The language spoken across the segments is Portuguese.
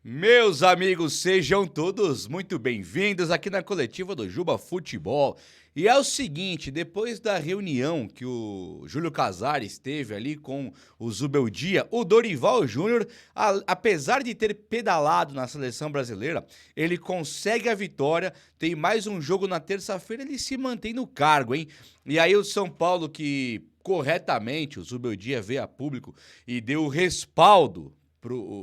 Meus amigos, sejam todos muito bem-vindos aqui na coletiva do Juba Futebol. E é o seguinte, depois da reunião que o Júlio Casares teve ali com o Zubeldia, o Dorival Júnior, apesar de ter pedalado na seleção brasileira, ele consegue a vitória, tem mais um jogo na terça-feira, ele se mantém no cargo, hein? E aí o São Paulo que corretamente o Zubeldia veio a público e deu o respaldo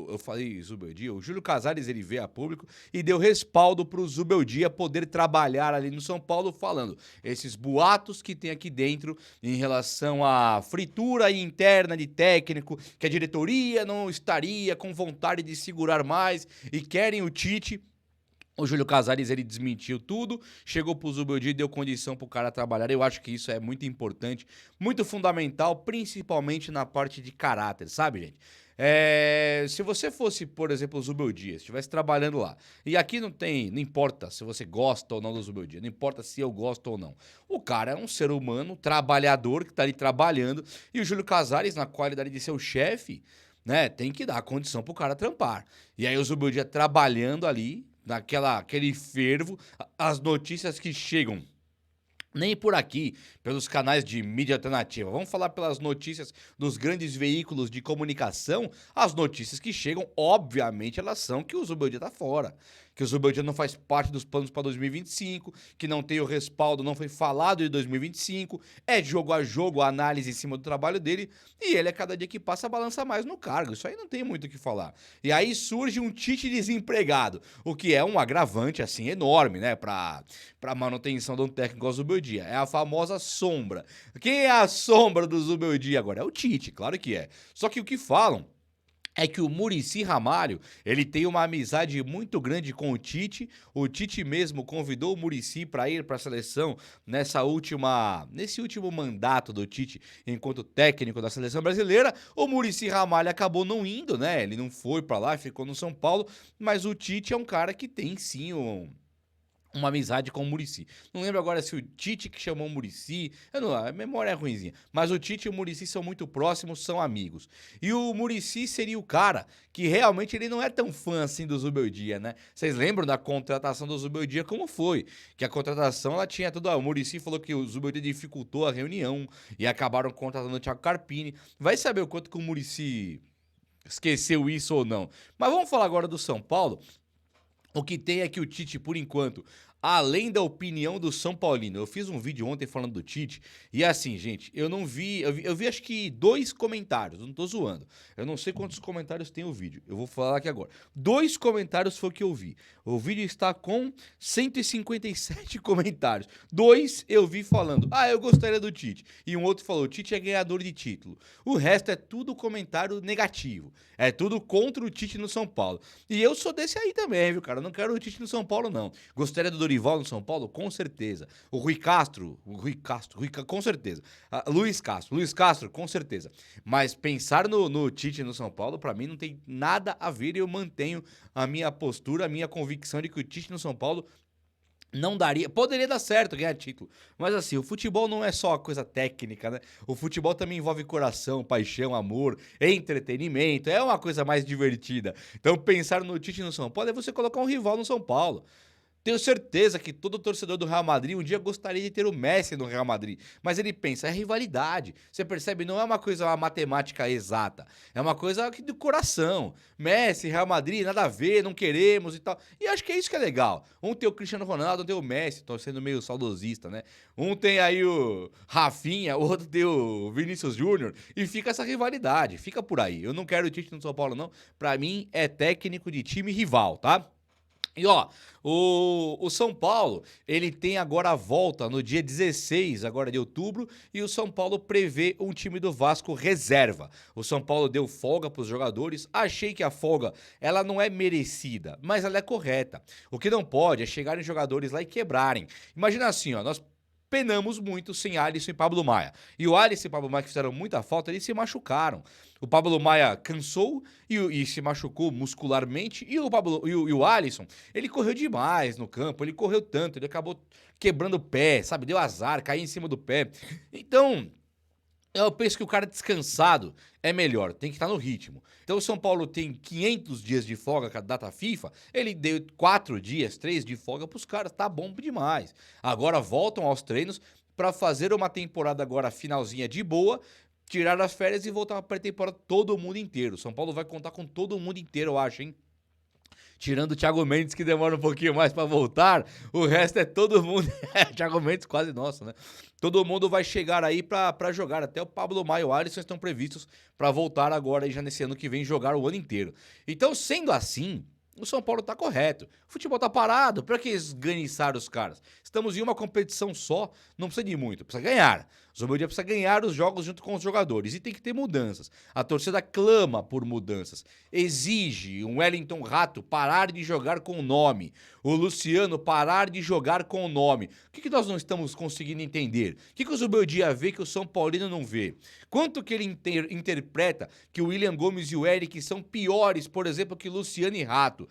eu falei Zubeldia, o Júlio Casares ele veio a público e deu respaldo pro Zubeldia poder trabalhar ali no São Paulo, falando esses boatos que tem aqui dentro em relação à fritura interna de técnico, que a diretoria não estaria com vontade de segurar mais e querem o Tite. O Júlio Casares, ele desmentiu tudo, chegou pro Zubeldia e deu condição pro cara trabalhar. Eu acho que isso é muito importante, muito fundamental, principalmente na parte de caráter, sabe, gente? Se você fosse, por exemplo, o Zubeldia, estivesse trabalhando lá, e aqui não importa se você gosta ou não do Zubeldia, não importa se eu gosto ou não. O cara é um ser humano, trabalhador, que tá ali trabalhando, e o Júlio Casares, na qualidade de seu chefe, né, tem que dar condição pro cara trampar. E aí o Zubeldia trabalhando ali, aquele fervo, as notícias que chegam nem por aqui, pelos canais de mídia alternativa. Vamos falar pelas notícias dos grandes veículos de comunicação. As notícias que chegam, obviamente, elas são que o Zubeldia tá fora. Que o Zubeldia não faz parte dos planos para 2025, que não tem o respaldo, não foi falado de 2025. É jogo a jogo, a análise em cima do trabalho dele. E ele, a cada dia que passa, balança mais no cargo. Isso aí não tem muito o que falar. E aí surge um Tite desempregado, o que é um agravante, assim, enorme, né, para manutenção de um técnico igual o Zubeldia. É a famosa sombra. Quem é a sombra do Zubeldia agora? É o Tite, claro que é. Só que o que falam é que o Muricy Ramalho, ele tem uma amizade muito grande com o Tite. O Tite mesmo convidou o Muricy para ir para a seleção nesse último mandato do Tite enquanto técnico da seleção brasileira. O Muricy Ramalho acabou não indo, né? Ele não foi para lá, ficou no São Paulo, mas o Tite é um cara que tem sim uma amizade com o Muricy. Não lembro agora se o Tite que chamou o Muricy, a memória é ruinzinha, mas o Tite e o Muricy são muito próximos, são amigos. E o Muricy seria o cara que realmente ele não é tão fã assim do Zubeldia, né? Vocês lembram da contratação do Zubeldia como foi? Que a contratação ela tinha tudo, o Muricy falou que o Zubeldia dificultou a reunião e acabaram contratando o Thiago Carpini. Vai saber o quanto que o Muricy esqueceu isso ou não. Mas vamos falar agora do São Paulo. O que tem é que o Tite, por enquanto, além da opinião do São Paulino, eu fiz um vídeo ontem falando do Tite, e assim, gente, eu vi acho que 2 comentários, não tô zoando. Eu não sei quantos comentários tem o vídeo, eu vou falar aqui agora. 2 comentários foi o que eu vi. O vídeo está com 157 comentários. 2 eu vi falando, eu gostaria do Tite. E um outro falou, o Tite é ganhador de título. O resto é tudo comentário negativo. É tudo contra o Tite no São Paulo. E eu sou desse aí também, viu, cara? Eu não quero o Tite no São Paulo, não. Gostaria do Dorival no São Paulo? Com certeza. O Rui Castro, com certeza. Luiz Castro, com certeza. Mas pensar no Tite no São Paulo, pra mim, não tem nada a ver e eu mantenho a minha postura, a minha convicção de que o Tite no São Paulo não daria, poderia dar certo ganhar título, mas assim, o futebol não é só uma coisa técnica, né? O futebol também envolve coração, paixão, amor, entretenimento, é uma coisa mais divertida. Então pensar no Tite no São Paulo é você colocar um rival no São Paulo. Tenho certeza que todo torcedor do Real Madrid um dia gostaria de ter o Messi no Real Madrid, mas ele pensa, é rivalidade. Você percebe? Não é uma coisa, uma matemática exata, é uma coisa do coração. Messi, Real Madrid, nada a ver, não queremos e tal. E acho que é isso que é legal. Um tem o Cristiano Ronaldo, outro tem o Messi, tô sendo meio saudosista, né? Um tem aí o Rafinha, o outro tem o Vinícius Júnior, e fica essa rivalidade, fica por aí. Eu não quero o Tite no São Paulo, não. Pra mim, é técnico de time rival, tá? E ó, o São Paulo, ele tem agora a volta no dia 16 agora de outubro e o São Paulo prevê um time do Vasco reserva. O São Paulo deu folga para os jogadores, achei que a folga ela não é merecida, mas ela é correta. O que não pode é chegarem jogadores lá e quebrarem. Imagina assim, ó, nós penamos muito sem Alisson e Pablo Maia. E o Alisson e o Pablo Maia que fizeram muita falta, eles se machucaram. O Pablo Maia cansou e se machucou muscularmente. E o Alisson, ele correu demais no campo. Ele correu tanto, ele acabou quebrando o pé, sabe? Deu azar, caiu em cima do pé. Então, Eu penso que o cara descansado é melhor, tem que estar no ritmo. Então o São Paulo tem 500 dias de folga com a data FIFA, ele deu 4 dias, 3 de folga pros caras, tá bom demais. Agora voltam aos treinos para fazer uma temporada agora finalzinha de boa, tirar as férias e voltar pra pré-temporada todo mundo inteiro. São Paulo vai contar com todo mundo inteiro, eu acho, hein? Tirando o Thiago Mendes, que demora um pouquinho mais pra voltar, o resto é todo mundo. Thiago Mendes quase nosso, né? Todo mundo vai chegar aí pra jogar. Até o Pablo Maio e o Alisson estão previstos pra voltar agora, já nesse ano que vem, jogar o ano inteiro. Então, sendo assim, o São Paulo tá correto. O futebol tá parado, pra que esganiçar os caras? Estamos em uma competição só, não precisa de muito, precisa ganhar. O Zubeldia precisa ganhar os jogos junto com os jogadores e tem que ter mudanças. A torcida clama por mudanças. Exige um Wellington Rato parar de jogar com o nome. O Luciano parar de jogar com o nome. O que nós não estamos conseguindo entender? O que o Zubeldia vê que o São Paulino não vê? Quanto que ele interpreta que o William Gomes e o Eric são piores, por exemplo, que Luciano e Rato?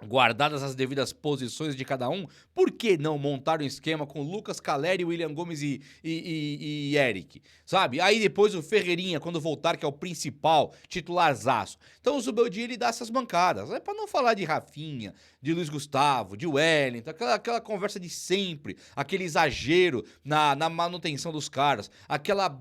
Guardadas as devidas posições de cada um, por que não montar um esquema com Lucas Caleri, William Gomes e Eric? Sabe? Aí depois o Ferreirinha, quando voltar, que é o principal, titularzaço. Então o Zubeldia, ele dá essas bancadas. É pra não falar de Rafinha, de Luiz Gustavo, de Wellington, aquela conversa de sempre, aquele exagero na manutenção dos caras, aquela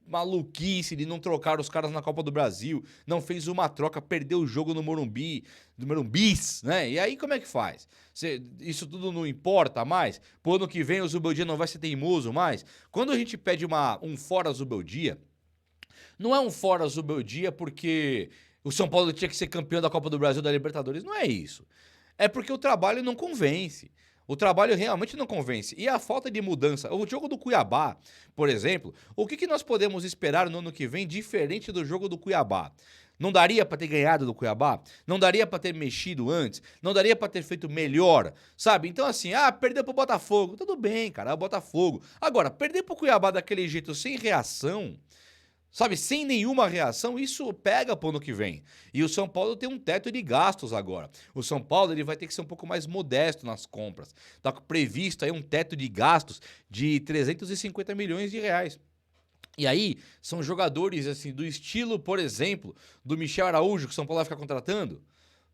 maluquice de não trocar os caras na Copa do Brasil, não fez uma troca, perdeu o jogo no Morumbi, do Morumbis, né? E aí como é que faz? Isso tudo não importa mais? Pro ano que vem o Zubeldia não vai ser teimoso mais? Quando a gente pede um fora Zubeldia, não é um fora Zubeldia porque o São Paulo tinha que ser campeão da Copa do Brasil, da Libertadores, não é isso. É porque o trabalho não convence. O trabalho realmente não convence. E a falta de mudança. O jogo do Cuiabá, por exemplo, o que nós podemos esperar no ano que vem diferente do jogo do Cuiabá? Não daria pra ter ganhado do Cuiabá? Não daria pra ter mexido antes? Não daria pra ter feito melhor? Sabe? Então assim, perdeu pro Botafogo. Tudo bem, cara, é o Botafogo. Agora, perder pro Cuiabá daquele jeito, sem reação, sabe, sem nenhuma reação, isso pega pro ano que vem. E o São Paulo tem um teto de gastos agora. O São Paulo, ele vai ter que ser um pouco mais modesto nas compras. Tá previsto aí um teto de gastos de 350 milhões de reais. E aí, são jogadores assim do estilo, por exemplo, do Michel Araújo, que o São Paulo vai ficar contratando?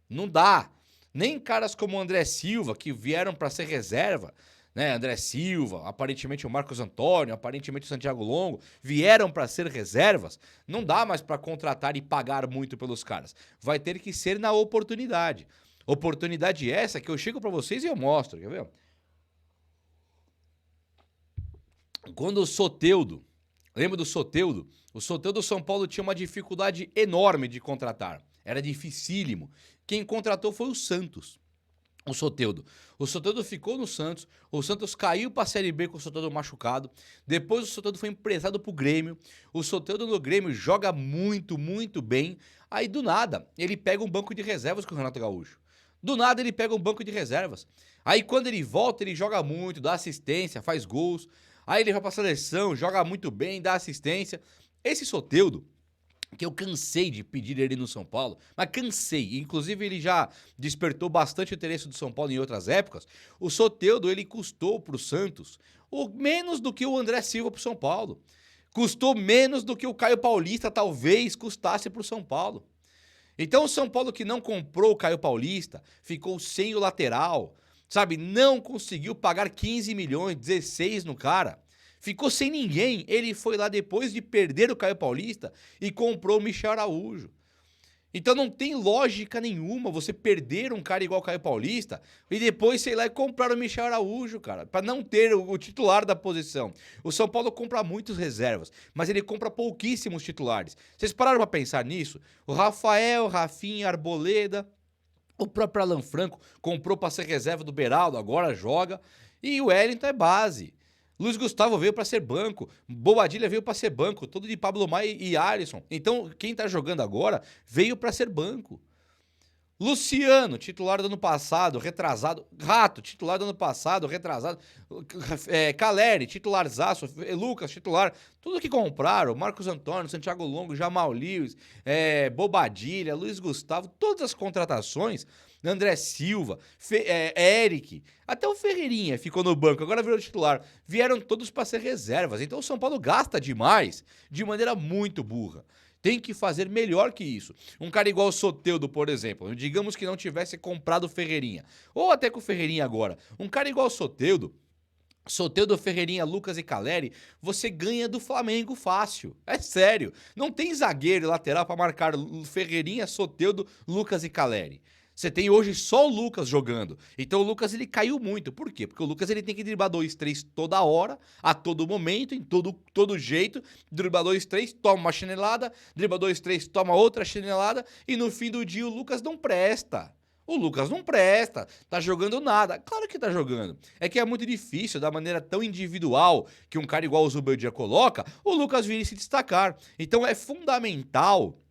Não dá. Nem caras como o André Silva, que vieram para ser reserva, né? André Silva, aparentemente o Marcos Antônio, aparentemente o Santiago Longo, vieram para ser reservas. Não dá mais para contratar e pagar muito pelos caras. Vai ter que ser na oportunidade. Oportunidade essa que eu chego para vocês e eu mostro, quer ver? Quando o Soteldo, lembra do Soteldo? O Soteldo do São Paulo tinha uma dificuldade enorme de contratar. Era dificílimo. Quem contratou foi o Santos. O Soteldo. O Soteldo ficou no Santos, o Santos caiu para a Série B com o Soteldo machucado, depois o Soteldo foi emprestado pro Grêmio, o Soteldo no Grêmio joga muito, muito bem, aí do nada ele pega um banco de reservas com o Renato Gaúcho. Do nada ele pega um banco de reservas. Aí quando ele volta, ele joga muito, dá assistência, faz gols. Aí ele vai pra seleção, joga muito bem, dá assistência. Esse Soteldo, que eu cansei de pedir ele no São Paulo, mas cansei, inclusive ele já despertou bastante o interesse do São Paulo em outras épocas. O Soteldo, ele custou pro Santos o menos do que o André Silva pro São Paulo. Custou menos do que o Caio Paulista talvez custasse pro São Paulo. Então o São Paulo que não comprou o Caio Paulista, ficou sem o lateral, sabe? Não conseguiu pagar 15 milhões, 16 no cara. Ficou sem ninguém. Ele foi lá depois de perder o Caio Paulista e comprou o Michel Araújo. Então não tem lógica nenhuma você perder um cara igual o Caio Paulista e depois, sei lá, e comprar o Michel Araújo, cara, para não ter o titular da posição. O São Paulo compra muitos reservas, mas ele compra pouquíssimos titulares. Vocês pararam para pensar nisso? O Rafael, Rafinha, Arboleda, o próprio Alan Franco comprou para ser reserva do Beraldo, agora joga, e o Wellington é base. Luiz Gustavo veio para ser banco, Bobadilha veio para ser banco, todo de Pablo Maia e Alisson. Então, quem tá jogando agora veio para ser banco. Luciano, titular do ano passado, retrasado. Rato, titular do ano passado, retrasado. Caleri, titularzaço. Lucas, titular. Tudo que compraram. Marcos Antônio, Santiago Longo, Jamal Lewis, Bobadilha, Luiz Gustavo. Todas as contratações. André Silva, Eric, até o Ferreirinha ficou no banco, agora virou titular. Vieram todos para ser reservas. Então o São Paulo gasta demais, de maneira muito burra. Tem que fazer melhor que isso. Um cara igual o Soteldo, por exemplo, digamos que não tivesse comprado o Ferreirinha, ou até com o Ferreirinha agora. Um cara igual o Soteldo, Ferreirinha, Lucas e Caleri, você ganha do Flamengo fácil. É sério. Não tem zagueiro e lateral para marcar Ferreirinha, Soteldo, Lucas e Caleri. Você tem hoje só o Lucas jogando. Então o Lucas ele caiu muito. Por quê? Porque o Lucas ele tem que driblar 2-3 toda hora, a todo momento, em todo jeito. Driblar 2-3, toma uma chinelada. Dribla 2-3, toma outra chinelada. E no fim do dia o Lucas não presta. O Lucas não presta, tá jogando nada. Claro que tá jogando. É que é muito difícil, da maneira tão individual que um cara igual o Zubeldia coloca, o Lucas vir e se destacar. Então é fundamental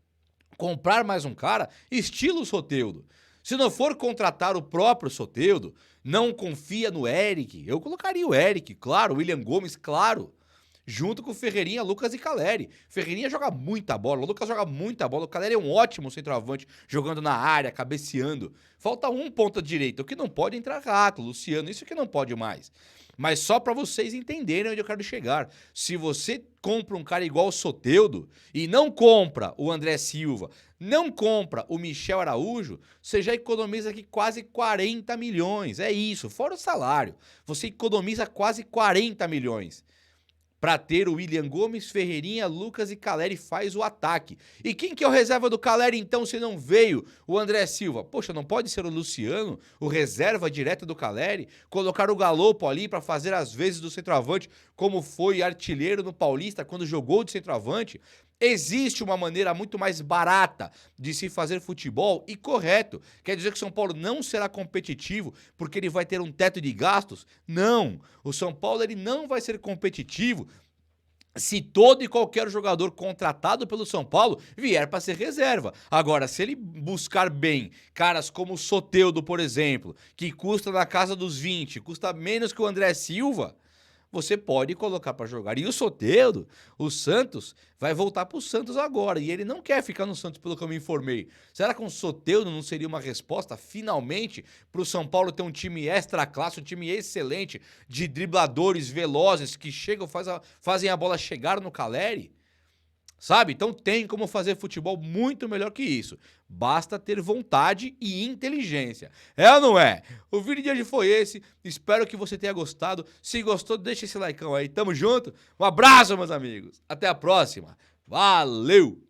comprar mais um cara estilo Soteldo. Se não for contratar o próprio Soteldo, não confia no Eric. Eu colocaria o Eric, claro, o William Gomes, claro. Junto com o Ferreirinha, Lucas e Caleri. Ferreirinha joga muita bola, o Lucas joga muita bola. O Caleri é um ótimo centroavante, jogando na área, cabeceando. Falta um ponta direita, o que não pode entrar Rato, Luciano, isso que não pode mais. Mas só para vocês entenderem onde eu quero chegar. Se você compra um cara igual o Soteldo e não compra o André Silva, não compra o Michel Araújo, você já economiza aqui quase 40 milhões. É isso, fora o salário. Você economiza quase 40 milhões. Para ter o William Gomes, Ferreirinha, Lucas e Caleri faz o ataque. E quem que é o reserva do Caleri então se não veio o André Silva? Poxa, não pode ser o Luciano, o reserva direto do Caleri? Colocar o Galopo ali para fazer as vezes do centroavante, como foi artilheiro no Paulista quando jogou de centroavante? Existe uma maneira muito mais barata de se fazer futebol e correto. Quer dizer que o São Paulo não será competitivo porque ele vai ter um teto de gastos? Não. O São Paulo ele não vai ser competitivo se todo e qualquer jogador contratado pelo São Paulo vier para ser reserva. Agora, se ele buscar bem caras como o Soteldo, por exemplo, que custa na casa dos 20, custa menos que o André Silva, você pode colocar para jogar. E o Soteldo, o Santos, vai voltar para o Santos agora. E ele não quer ficar no Santos, pelo que eu me informei. Será que um Soteldo não seria uma resposta, finalmente, para o São Paulo ter um time extra classe, um time excelente, de dribladores velozes que chegam, fazem a bola chegar no Caleri? Sabe? Então tem como fazer futebol muito melhor que isso. Basta ter vontade e inteligência. É ou não é? O vídeo de hoje foi esse. Espero que você tenha gostado. Se gostou, deixa esse likeão aí. Tamo junto. Um abraço, meus amigos. Até a próxima. Valeu!